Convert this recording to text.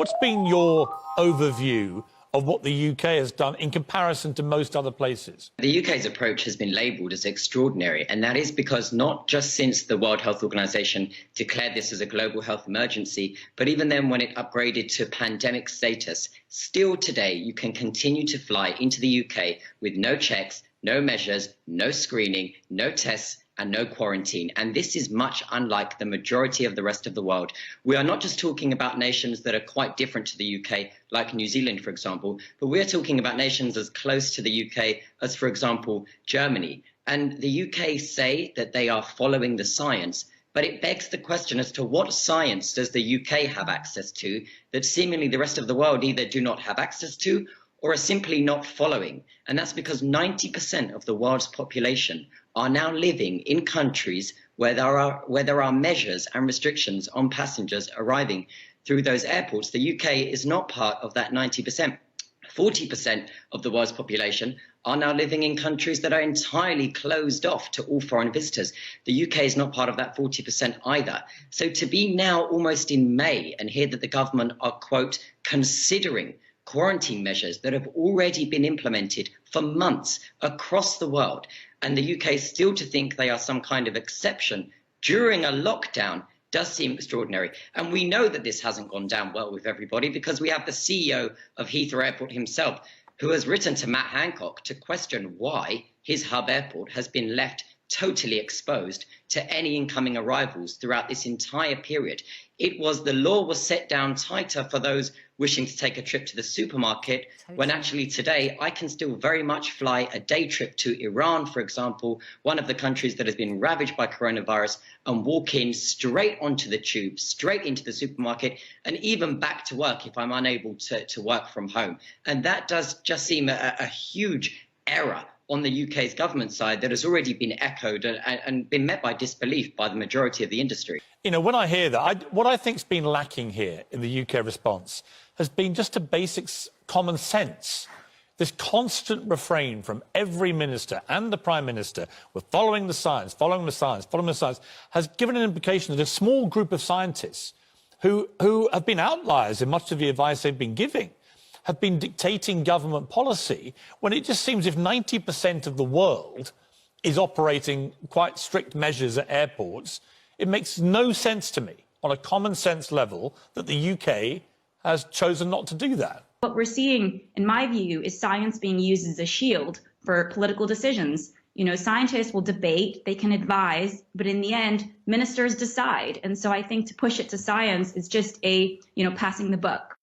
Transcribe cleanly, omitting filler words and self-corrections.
What's been your overview of what the UK has done in comparison to most other places? The UK's approach has been labelled as extraordinary, and that is because not just since the World Health Organization declared this as a global health emergency, but even then when it upgraded to pandemic status, still today you can continue to fly into the UK with no checks, no measures, no screening, no tests, and no quarantine. And this is much unlike the majority of the rest of the world. We are not just talking about nations that are quite different to the UK, like New Zealand, for example, but we're talking about nations as close to the UK as, for example, Germany. And the UK say that they are following the science, but it begs the question as to what science does the UK have access to that seemingly the rest of the world either do not have access to or are simply not following. And that's because 90% of the world's population are now living in countries where there are measures and restrictions on passengers arriving through those airports. The UK is not part of that 90%. 40% of the world's population are now living in countries that are entirely closed off to all foreign visitors. The UK is not part of that 40% either. So to be now almost in May and hear that the government are, quote, considering quarantine measures that have already been implemented for months across the world, and the UK still to think they are some kind of exception during a lockdown does seem extraordinary. And we know that this hasn't gone down well with everybody because we have the CEO of Heathrow Airport himself who has written to Matt Hancock to question why his hub airport has been left totally exposed to any incoming arrivals throughout this entire period. It was the law was set down tighter for those wishing to take a trip to the supermarket, when actually today I can still very much fly a day trip to Iran, for example, one of the countries that has been ravaged by coronavirus, and walk in straight onto the tube, straight into the supermarket, and even back to work if I'm unable to work from home. And that does just seem a huge error on the UK's government side that has already been echoed and been met by disbelief by the majority of the industry. You know, when I hear that, what I think's been lacking here in the UK response has been just a basic common sense. This constant refrain from every minister and the Prime Minister, we're following the science, following the science, following the science, has given an implication that a small group of scientists who have been outliers in much of the advice they've been giving have been dictating government policy, when it just seems if 90% of the world is operating quite strict measures at airports, it makes no sense to me on a common sense level that the UK has chosen not to do that. What we're seeing, in my view, is science being used as a shield for political decisions. You know, scientists will debate, they can advise, but in the end, ministers decide. And so I think to push it to science is just passing the buck.